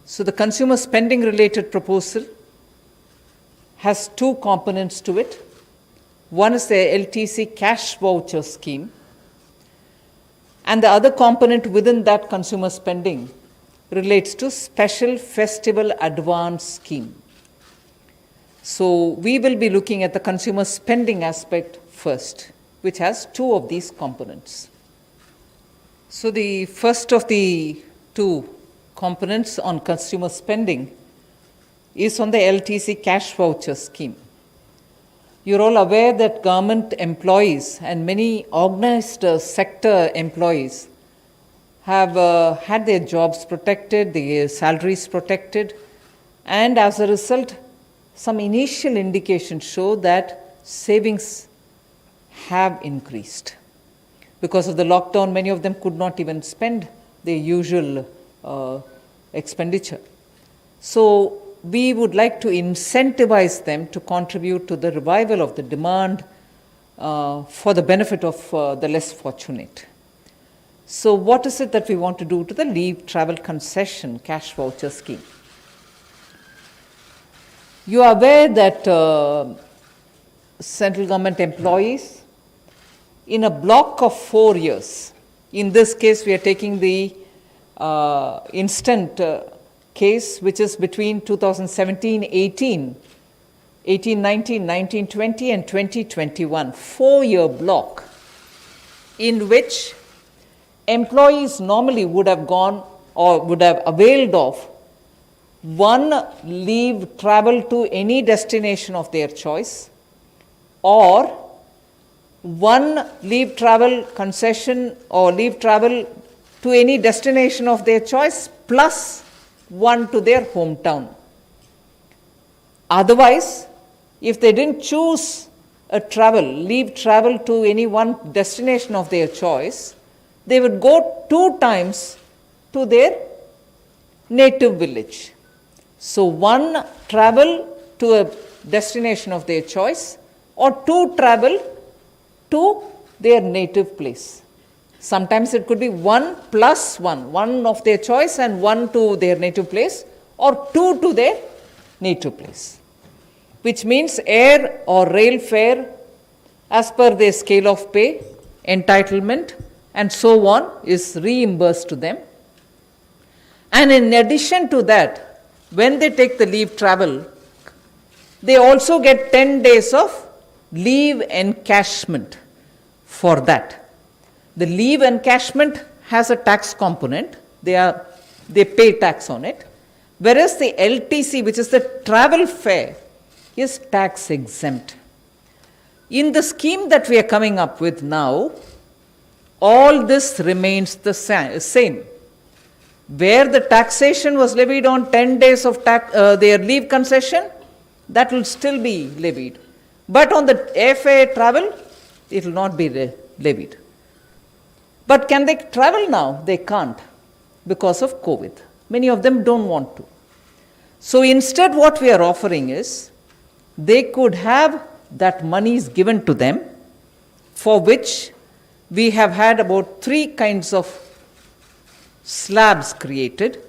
So the consumer spending related proposal has two components to it. One is the LTC cash voucher scheme, and the other component within that consumer spending relates to special festival advance scheme. So we will be looking at the consumer spending aspect first, which has two of these components. So the first of the two components on consumer spending is on the LTC cash voucher scheme. You're all aware that government employees and many organized sector employees have had their jobs protected, their salaries protected, and as a result, some initial indications show that savings have increased. Because of the lockdown, many of them could not even spend their usual expenditure. So we would like to incentivize them to contribute to the revival of the demand for the benefit of the less fortunate. So what is it that we want to do to the leave travel concession cash voucher scheme? You are aware that central government employees in a block of 4 years, in this case we are taking the instant case, which is between 2017-18, 18-19, 19-20 and 20-21, 4-year block in which employees normally would have gone or would have availed of one leave travel to any destination of their choice, or one leave travel concession or leave travel to any destination of their choice plus one to their hometown. Otherwise, if they didn't choose a leave travel to any one destination of their choice, they would go 2 times to their native village. So one travel to a destination of their choice, or 2 travel to their native place. Sometimes it could be 1 plus 1, 1 of their choice and 1 to their native place, or 2 to their native place, which means air or rail fare as per their scale of pay, entitlement, and so on is reimbursed to them. And in addition to that, when they take the leave travel, they also get 10 days of leave encashment for that. The leave encashment has a tax component, they pay tax on it, whereas the LTC, which is the travel fare, is tax exempt. In the scheme that we are coming up with now, all this remains the same. Where the taxation was levied on 10 days of their leave concession, that will still be levied. But on the airfare travel, it will not be levied. But can they travel now? They can't because of COVID. Many of them don't want to. So instead what we are offering is, they could have that money is given to them, for which we have had about 3 kinds of slabs created,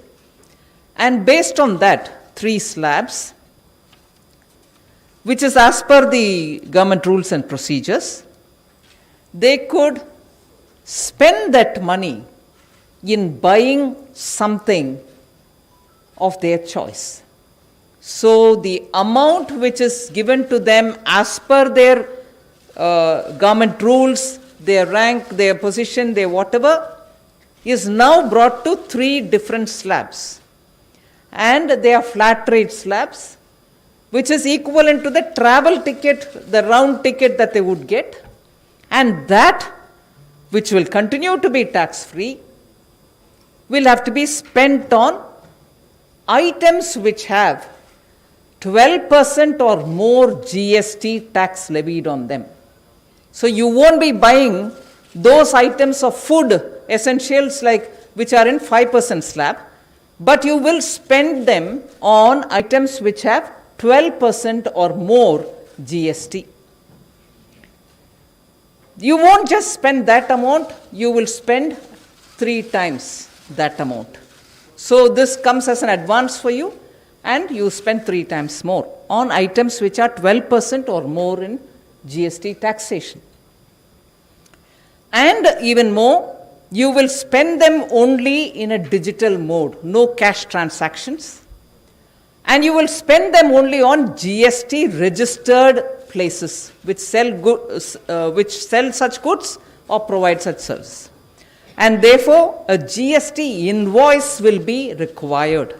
and based on that 3 slabs, which is as per the government rules and procedures, they could spend that money in buying something of their choice. So the amount which is given to them as per their government rules, their rank, their position, their whatever, is now brought to 3 different slabs. And they are flat rate slabs, which is equivalent to the travel ticket, the round ticket that they would get, and that which will continue to be tax free will have to be spent on items which have 12% or more GST tax levied on them. So you won't be buying those items of food essentials which are in 5% slab, but you will spend them on items which have 12% or more GST. You won't just spend that amount, you will spend 3 times that amount. So this comes as an advance for you, and you spend 3 times more on items which are 12% or more in GST taxation. And even more, you will spend them only in a digital mode, no cash transactions. And you will spend them only on GST registered places which sell such goods or provide such service. And therefore, a GST invoice will be required,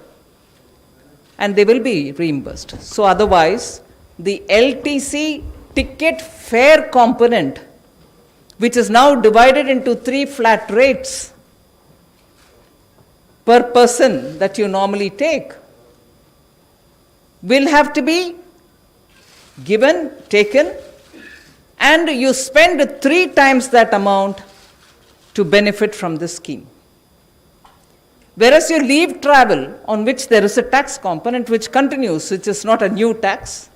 and they will be reimbursed. So otherwise, the LTC ticket fare component, which is now divided into 3 flat rates per person that you normally take, will have to be taken, and you spend 3 times that amount to benefit from this scheme. Whereas you leave travel, on which there is a tax component which continues, which is not a new tax,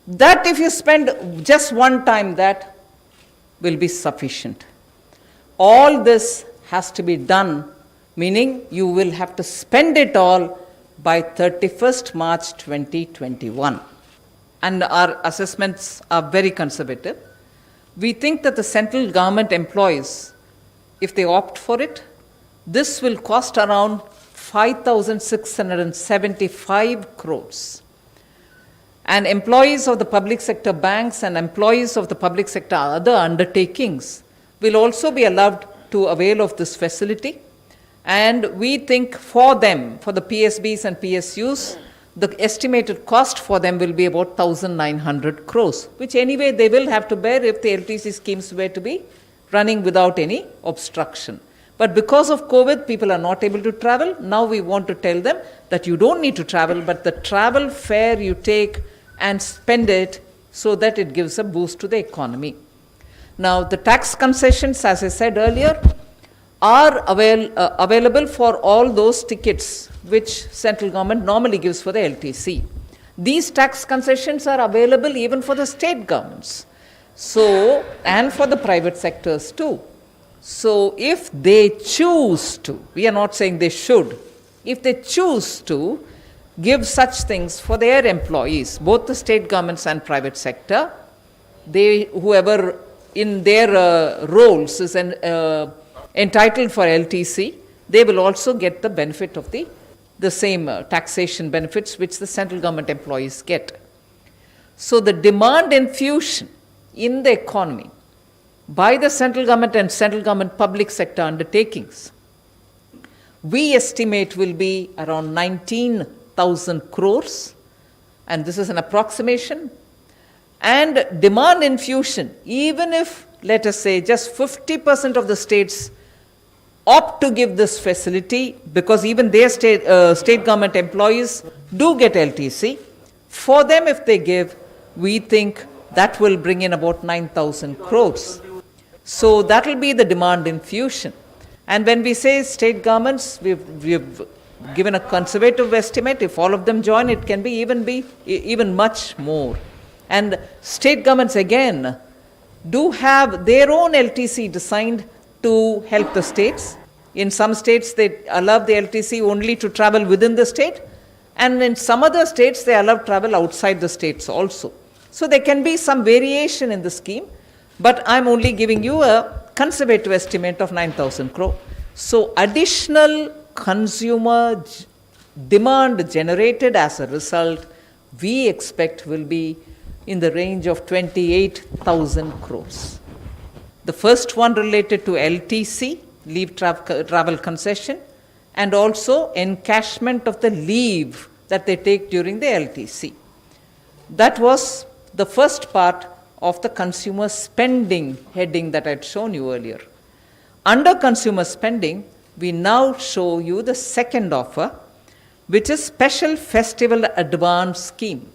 that if you spend just 1 time, that will be sufficient. All this has to be done, meaning you will have to spend it all by 31st March 2021. And our assessments are very conservative. We think that the central government employees, if they opt for it, this will cost around 5,675 crores. And employees of the public sector banks and employees of the public sector other undertakings will also be allowed to avail of this facility. And we think for them, for the PSBs and PSUs, the estimated cost for them will be about 1,900 crores, which anyway they will have to bear if the LTC schemes were to be running without any obstruction. But because of COVID, people are not able to travel. Now we want to tell them that you don't need to travel, but the travel fare you take and spend it so that it gives a boost to the economy. Now, the tax concessions, as I said earlier, are available for all those tickets which central government normally gives for the LTC. These tax concessions are available even for the state governments, so, and for the private sectors too. So if they choose to, we are not saying they should, if they choose to give such things for their employees, both the state governments and private sector, whoever in their roles is entitled for LTC, they will also get the benefit of the same taxation benefits which the central government employees get. So the demand infusion in the economy by the central government and central government public sector undertakings, we estimate will be around 19,000 crores, and this is an approximation. And demand infusion, even if, let us say, just 50% of the states opt to give this facility, because even their state government employees do get LTC, for them if they give, we think that will bring in about 9,000 crores. So that will be the demand infusion. And when we say state governments, we've given a conservative estimate. If all of them join, it can be even much more. And state governments again do have their own LTC designed to help the states. In some states, they allow the LTC only to travel within the state, and in some other states, they allow travel outside the states also. So there can be some variation in the scheme, but I'm only giving you a conservative estimate of 9,000 crore. So additional consumer demand generated as a result, we expect will be in the range of 28,000 crores. The first one related to LTC, leave travel concession, and also encashment of the leave that they take during the LTC. That was the first part of the consumer spending heading that I had shown you earlier. Under consumer spending, we now show you the second offer, which is Special Festival Advance Scheme.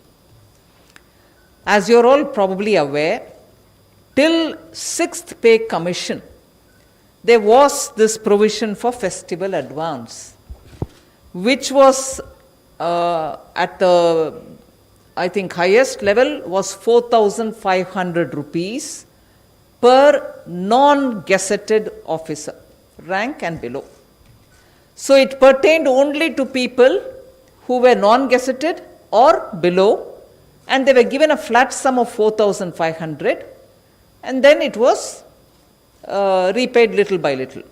As you're all probably aware, till 6th Pay Commission, there was this provision for festival advance, which was at the, I think, highest level was 4,500 rupees per non-gazetted officer, rank and below. So it pertained only to people who were non-gazetted or below, and they were given a flat sum of 4,500, and then it was repaid little by little.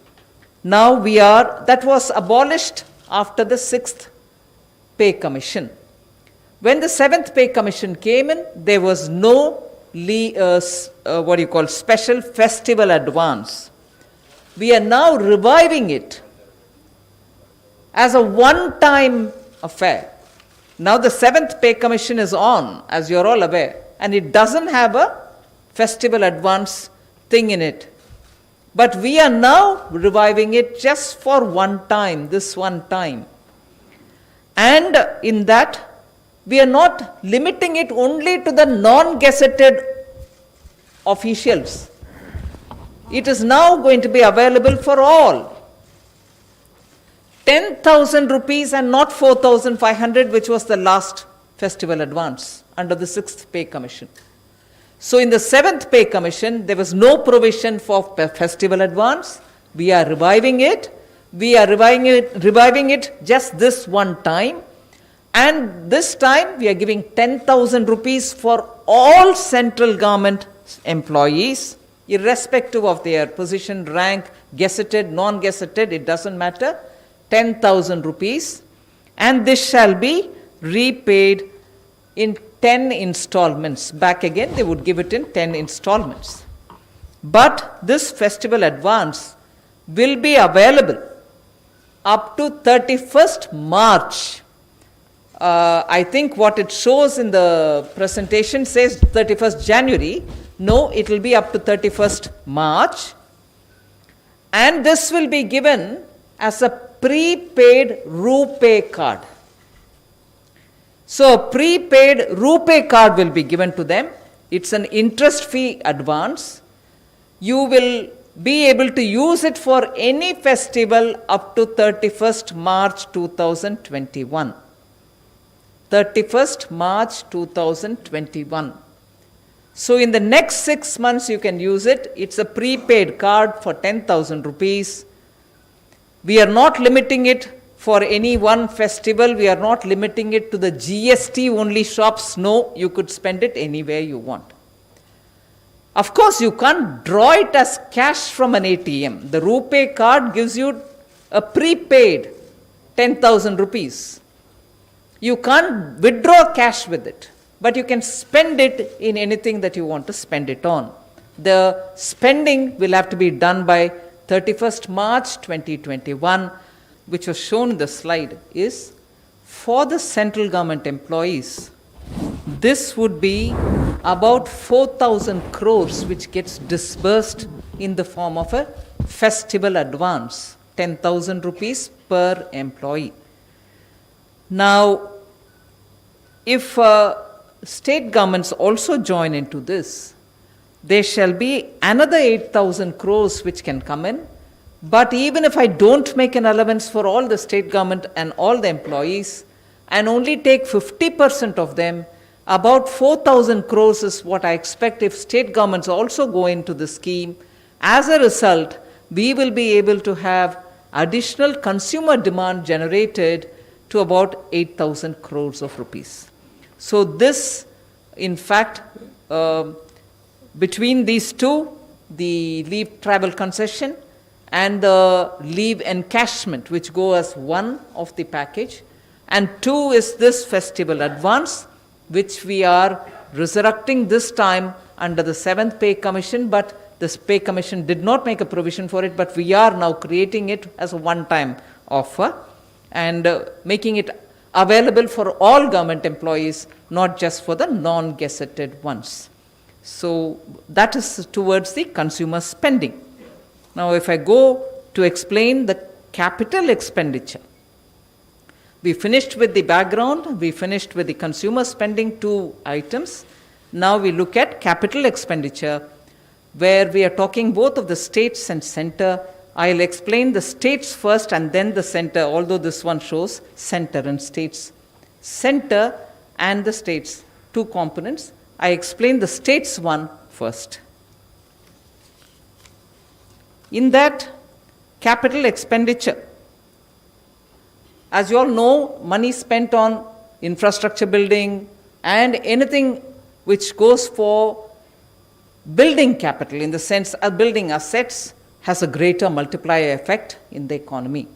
Now that was abolished after the 6th pay commission. When the 7th pay commission came in, there was no special festival advance. We are now reviving it as a one-time affair. Now the 7th pay commission is on, as you're all aware, and it doesn't have a festival advance thing in it. But we are now reviving it just for one time, this one time. And in that, we are not limiting it only to the non-gazetted officials. It is now going to be available for all. 10,000 rupees and not 4,500, which was the last festival advance under the 6th pay commission. So in the 7th pay commission, there was no provision for festival advance. We are reviving it. We are reviving it just this one time. And this time, we are giving 10,000 rupees for all central government employees, irrespective of their position, rank, gazetted, non-gazetted, it doesn't matter. 10,000 rupees. And this shall be repaid in 10 installments. Back again, they would give it in 10 installments. But this festival advance will be available up to 31st March. I think what it shows in the presentation says 31st January. No, it will be up to 31st March. And this will be given as a prepaid RuPay card. So a prepaid RuPay card will be given to them. It's an interest-free advance. You will be able to use it for any festival up to 31st March 2021. 31st March 2021. So in the next 6 months you can use it. It's a prepaid card for 10,000 rupees. We are not limiting it for any one festival. We are not limiting it to the GST only shops. No, you could spend it anywhere you want. Of course, you can't draw it as cash from an ATM. The RuPay card gives you a prepaid 10,000 rupees. You can't withdraw cash with it, but you can spend it in anything that you want to spend it on. The spending will have to be done by 31st March 2021, which was shown in the slide, is for the central government employees. This would be about 4,000 crores which gets disbursed in the form of a festival advance, 10,000 rupees per employee. Now, if state governments also join into this, there shall be another 8,000 crores which can come in. But even if I don't make an allowance for all the state government and all the employees and only take 50% of them, about 4,000 crores is what I expect if state governments also go into the scheme. As a result, we will be able to have additional consumer demand generated to about 8,000 crores of rupees. So this, in fact, between these two, the leave travel concession and the leave encashment, which go as one of the package, and two is this festival advance, which we are resurrecting this time under the 7th pay commission, but this pay commission did not make a provision for it, but we are now creating it as a one-time offer and making it available for all government employees, not just for the non-gazetted ones. So that is towards the consumer spending. Now if I go to explain the capital expenditure, we finished with the background, we finished with the consumer spending, 2 items. Now we look at capital expenditure, where we are talking both of the states and center. I'll explain the states first and then the center, although this one shows center and states. Center and the states, 2 components. I explain the states one first. In that capital expenditure, As you all know, money spent on infrastructure building and anything which goes for building capital, in the sense of building assets, has a greater multiplier effect in the economy.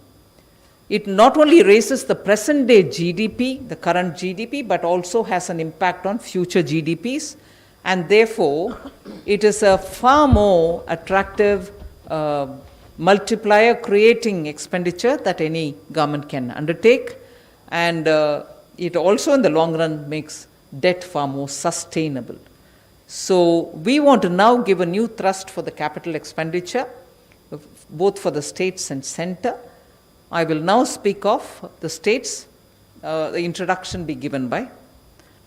It not only raises the present day GDP, the current GDP, but also has an impact on future GDPs, and therefore it is a far more attractive multiplier creating expenditure that any government can undertake, and it also in the long run makes debt far more sustainable. So we want to now give a new thrust for the capital expenditure, both for the states and center. I will now speak of the states. The introduction be given by.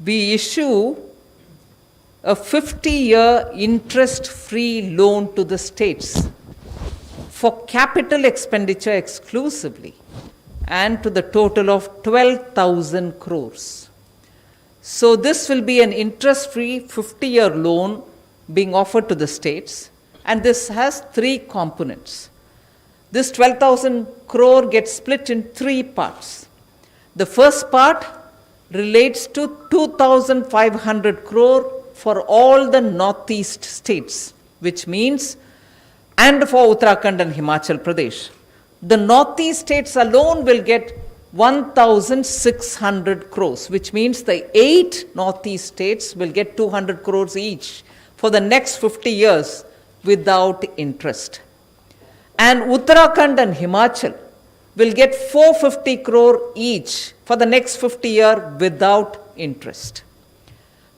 We issue a 50-year interest-free loan to the states for capital expenditure exclusively, and to the total of 12,000 crores. So this will be an interest-free 50-year loan being offered to the states, and this has three components. This 12,000 crore gets split in three parts. The first part relates to 2,500 crore for all the northeast states, which means, and for Uttarakhand and Himachal Pradesh. The northeast states alone will get 1,600 crores, which means the 8 northeast states will get 200 crores each for the next 50 years without interest. And Uttarakhand and Himachal will get 450 crore each for the next 50 years without interest.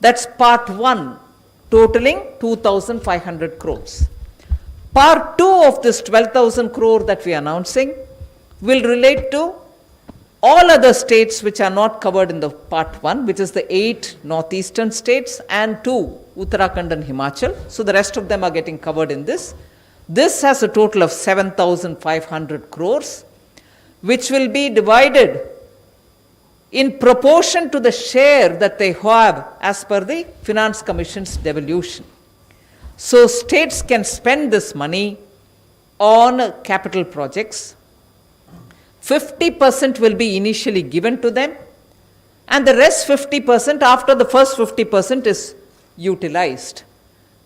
That's part 1, totaling 2,500 crores. Part 2 of this 12,000 crore that we are announcing will relate to all other states which are not covered in the part 1, which is the 8 northeastern states and 2 Uttarakhand and Himachal. So the rest of them are getting covered in this. This has a total of 7,500 crores, which will be divided in proportion to the share that they have as per the Finance Commission's devolution. So states can spend this money on capital projects. 50% will be initially given to them, and the rest 50% after the first 50% is utilized.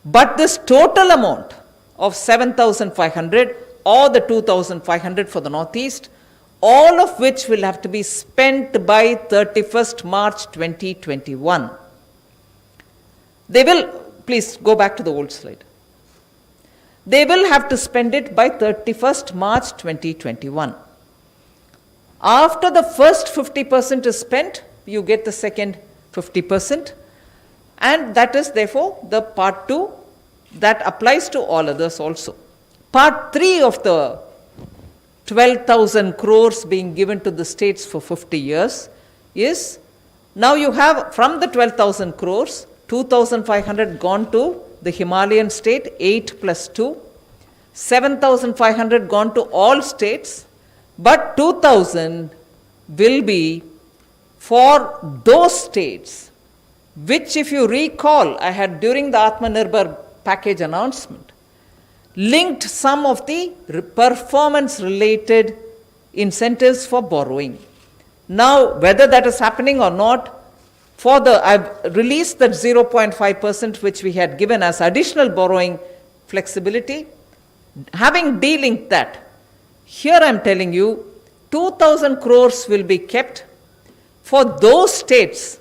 But this total amount of 7,500 or the 2,500 for the Northeast, all of which will have to be spent by 31st March 2021. They will, please go back to the old slide. They will have to spend it by 31st March 2021. After the first 50% is spent, you get the second 50%, and that is therefore the part 2 that applies to all others also. Part 3 of the 12,000 crores being given to the states for 50 years is, now you have from the 12,000 crores, 2,500 gone to the Himalayan state, 8 plus 2, 7,500 gone to all states, but 2,000 will be for those states which, if you recall, I had during the Atmanirbhar package announcement, linked some of the performance related incentives for borrowing. Now, whether that is happening or not, I've released that 0.5% which we had given as additional borrowing flexibility. Having delinked that, here I am telling you 2,000 crores will be kept for those states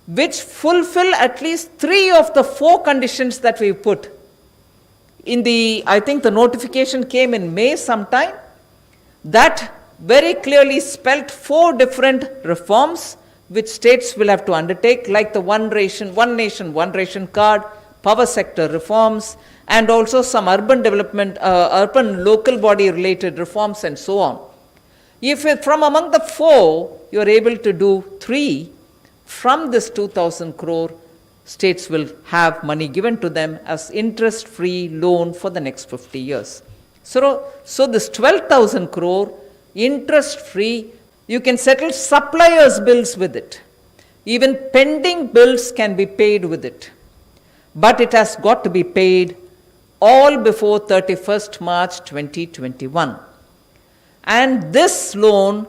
which fulfill at least 3 of the 4 conditions that we put. I think the notification came in May sometime, that very clearly spelt 4 different reforms which states will have to undertake, like the one nation, one ration card, power sector reforms, and also some urban development, urban local body related reforms and so on. If from among the 4, you are able to do 3, from this 2,000 crore, states will have money given to them as interest-free loan for the next 50 years. So this 12,000 crore, interest-free, you can settle suppliers' bills with it. Even pending bills can be paid with it. But it has got to be paid all before 31st March 2021. And this loan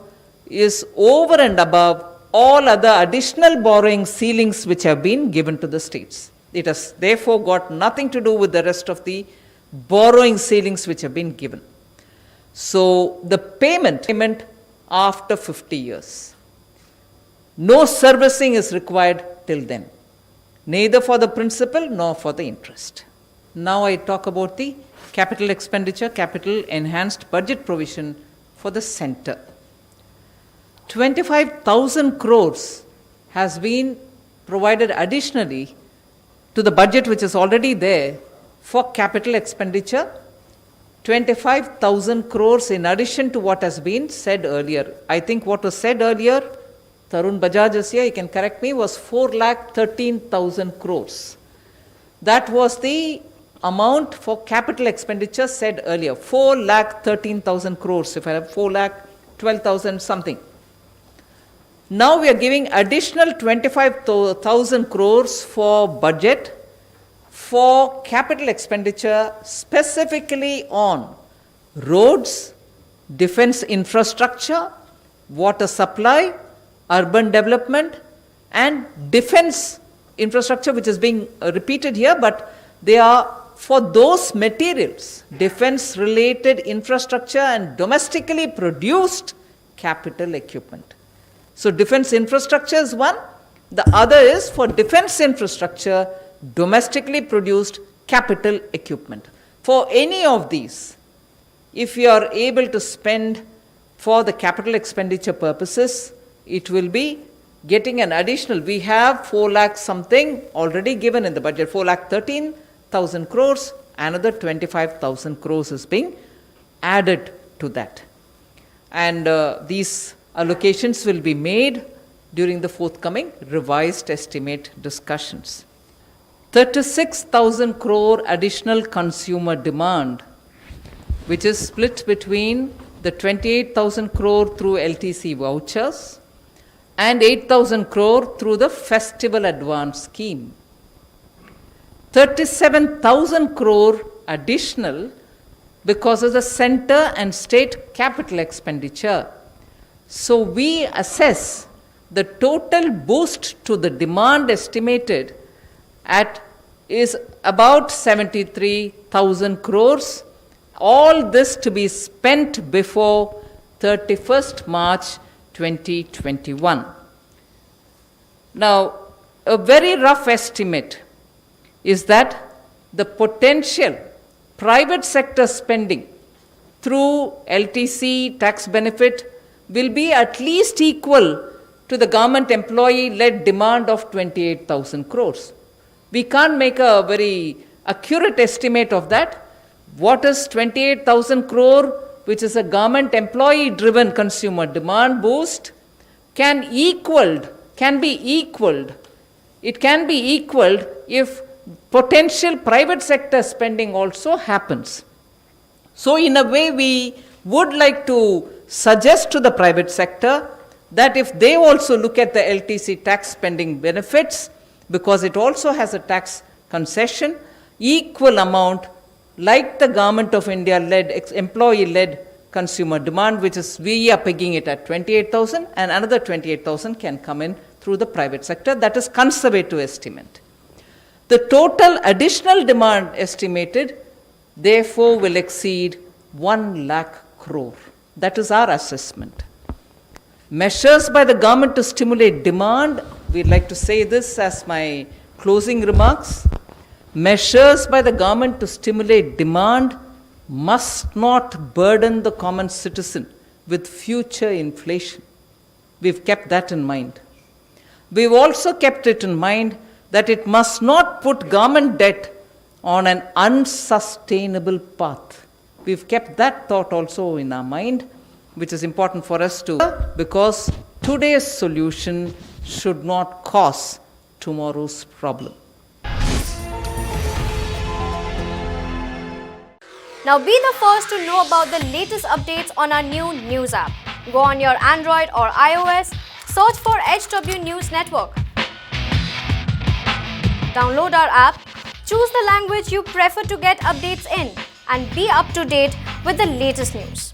is over and above all other additional borrowing ceilings which have been given to the states. It has therefore got nothing to do with the rest of the borrowing ceilings which have been given. So the payment after 50 years. No servicing is required till then, neither for the principal nor for the interest. Now I talk about the capital expenditure, capital enhanced budget provision for the center. 25,000 crores has been provided additionally to the budget which is already there for capital expenditure. 25,000 crores in addition to what has been said earlier. I think what was said earlier, Tarun Bajaj is here, he can correct me, was 4,13,000 crores. That was the amount for capital expenditure said earlier, 4,13,000 crores, if I have 4,12,000 something. Now we are giving additional 25,000 crores for budget for capital expenditure specifically on roads, defense infrastructure, water supply, urban development, and defense infrastructure, which is being repeated here, but they are for those materials, defense related infrastructure and domestically produced capital equipment. So defense infrastructure is one, the other is for defense infrastructure, domestically produced capital equipment. For any of these, if you are able to spend for the capital expenditure purposes, it will be getting an additional, we have 4 lakh something already given in the budget, 4,13,000 crores, another 25,000 crores is being added to that. And these allocations will be made during the forthcoming revised estimate discussions. 36,000 crore additional consumer demand, which is split between the 28,000 crore through LTC vouchers and 8,000 crore through the festival advance scheme. 37,000 crore additional because of the center and state capital expenditure. So we assess the total boost to the demand estimated at is about 73,000 crores. All this to be spent before 31st March 2021. Now, a very rough estimate is that the potential private sector spending through LTC tax benefit will be at least equal to the government employee-led demand of 28,000 crores. We can't make a very accurate estimate of that. What is 28,000 crore, which is a government employee-driven consumer demand boost, can be equaled. It can be equaled if potential private sector spending also happens. So in a way, we would like to suggest to the private sector that if they also look at the LTC tax spending benefits, because it also has a tax concession, equal amount like the Government of India led, employee-led consumer demand, which is we are pegging it at 28,000, and another 28,000 can come in through the private sector. That is conservative estimate. The total additional demand estimated, therefore, will exceed 1 lakh crore. That is our assessment. Measures by the government to stimulate demand, we'd like to say this as my closing remarks. Measures by the government to stimulate demand must not burden the common citizen with future inflation. We've kept that in mind. We've also kept it in mind that it must not put government debt on an unsustainable path. We've kept that thought also in our mind, which is important for us to, because today's solution should not cause tomorrow's problem. Now be the first to know about the latest updates on our new news app. Go on your Android or iOS, search for HW News Network. Download our app, choose the language you prefer to get updates in, and be up to date with the latest news.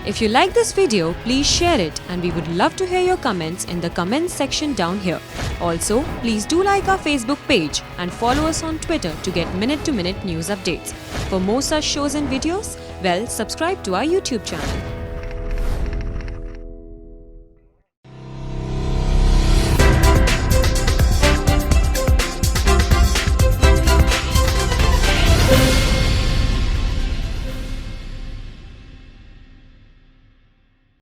If you like this video, please share it and we would love to hear your comments in the comments section down here. Also, please do like our Facebook page and follow us on Twitter to get minute-to-minute news updates. For more such shows and videos, subscribe to our YouTube channel.